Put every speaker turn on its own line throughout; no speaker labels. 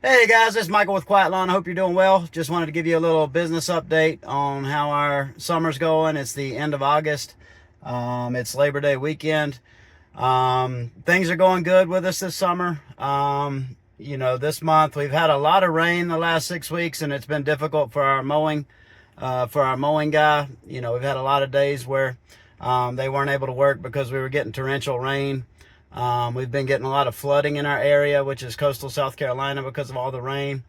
Hey guys, this is Michael with Quiet Lawn. I hope you're doing well. Just wanted to give you a little business update on how our summer's going. It's the end of August. It's Labor Day weekend. Things are going good with us this summer. This month we've had a lot of rain the last 6 weeks, and it's been difficult for our mowing guy. We've had a lot of days where they weren't able to work because we were getting torrential rain. We've been getting a lot of flooding in our area, which is coastal South Carolina, because of all the rain.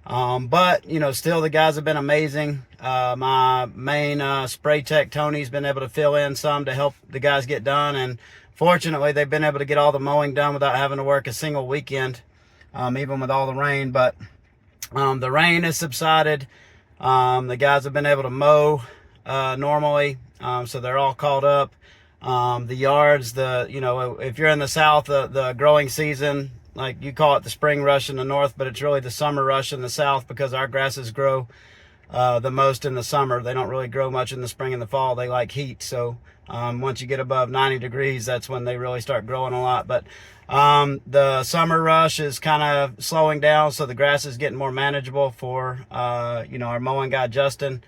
But still the guys have been amazing. My main spray tech, Tony's been able to fill in some to help the guys get done. And fortunately, they've been able to get all the mowing done without having to work a single weekend, even with all the rain. But the rain has subsided. The guys have been able to mow normally, so they're all caught up. The yards, if you're in the south, the growing season, like you call it the spring rush in the north, but it's really the summer rush in the south, because our grasses grow the most in the summer. They don't really grow much in the spring and the fall. They like heat. So once you get above 90 degrees, that's when they really start growing a lot. But the summer rush is kind of slowing down, so the grass is getting more manageable for our mowing guy, Justin.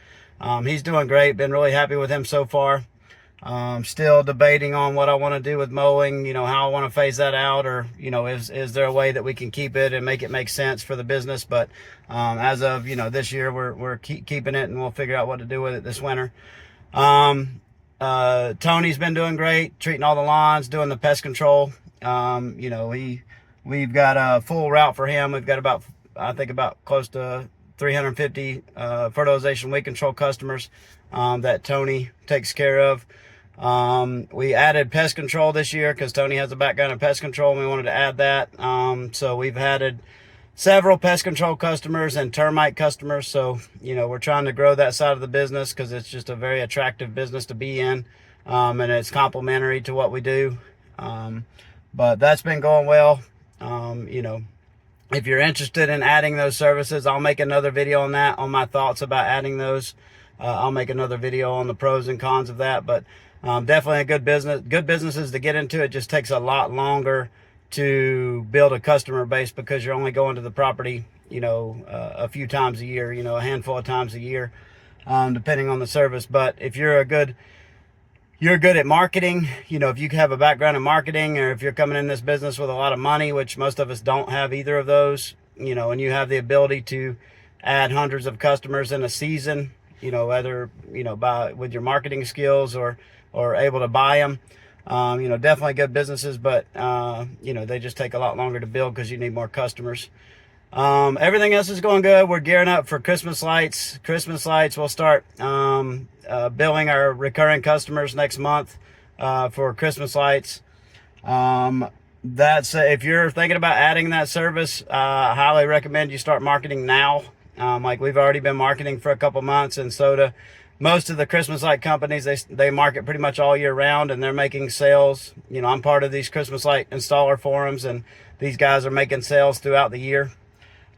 He's doing great. Been really happy with him so far. Still debating on what I want to do with mowing, how I want to phase that out, or, is there a way that we can keep it and make it make sense for the business? But, as of, this year, we're keeping it, and we'll figure out what to do with it this winter. Tony's been doing great, treating all the lawns, doing the pest control. We've got a full route for him. We've got about close to 350, fertilization weed control customers, that Tony takes care of. We added pest control this year because Tony has a background in pest control, and we wanted to add that. So we've added several pest control customers and termite customers. So, we're trying to grow that side of the business because it's just a very attractive business to be in. And it's complementary to what we do. But that's been going well. If you're interested in adding those services, I'll make another video on that, on my thoughts about adding those. I'll make another video on the pros and cons of that. But definitely a good business. Good businesses to get into. It just takes a lot longer to build a customer base because you're only going to the property, a few times a year, a handful of times a year, depending on the service. But if you're good at marketing, if you have a background in marketing, or if you're coming in this business with a lot of money, which most of us don't have either of those, and you have the ability to add hundreds of customers in a season, whether, with your marketing skills or able to buy them, definitely good businesses, but, they just take a lot longer to build because you need more customers. Everything else is going good. We're gearing up for Christmas lights. We'll start, billing our recurring customers next month, for Christmas lights. If you're thinking about adding that service, I highly recommend you start marketing now. Like we've already been marketing for a couple months, and so do most of the Christmas light companies. They market pretty much all year round, and they're making sales. I'm part of these Christmas light installer forums, and these guys are making sales throughout the year.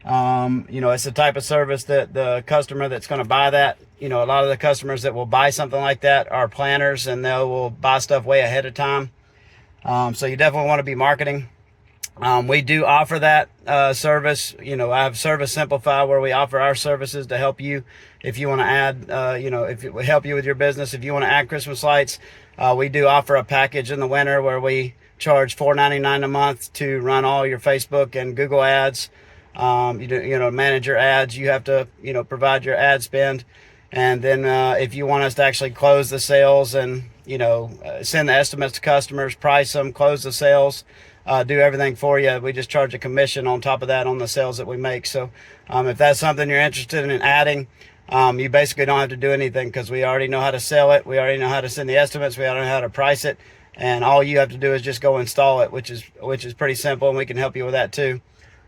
It's the type of service that the customer that's going to buy that, a lot of the customers that will buy something like that are planners, and they will buy stuff way ahead of time. So you definitely want to be marketing. We do offer that service. I have Service Simplify, where we offer our services to help you if you want to add, if it will help you with your business. If you want to add Christmas lights, we do offer a package in the winter where we charge $4.99 a month to run all your Facebook and Google ads. Manage your ads. You have to, provide your ad spend. And then if you want us to actually close the sales and, send the estimates to customers, price them, close the sales, do everything for you, we just charge a commission on top of that on the sales that we make. So if that's something you're interested in adding, you basically don't have to do anything because we already know how to sell it. We already know how to send the estimates. We already know how to price it. And all you have to do is just go install it, which is pretty simple, and we can help you with that too.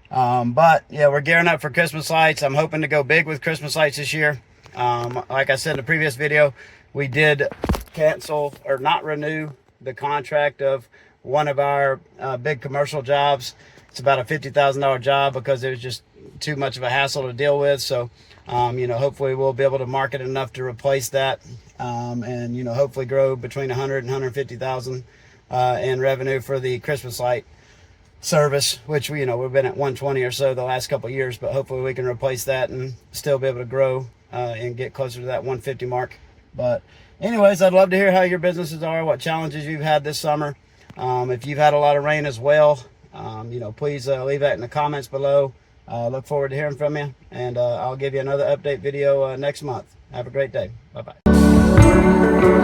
But yeah, we're gearing up for Christmas lights. I'm hoping to go big with Christmas lights this year. Like I said in the previous video, we did cancel or not renew the contract of one of our big commercial jobs. It's about a $50,000 job because it was just too much of a hassle to deal with. So, hopefully we'll be able to market enough to replace that, and, hopefully grow between 100 and 150,000 in revenue for the Christmas light service, which we've been at 120 or so the last couple of years, but hopefully we can replace that and still be able to grow and get closer to that 150 mark. But anyways, I'd love to hear how your businesses are, what challenges you've had this summer. If you've had a lot of rain as well, please leave that in the comments below. Look forward to hearing from you, and I'll give you another update video next month. Have a great day. Bye-bye.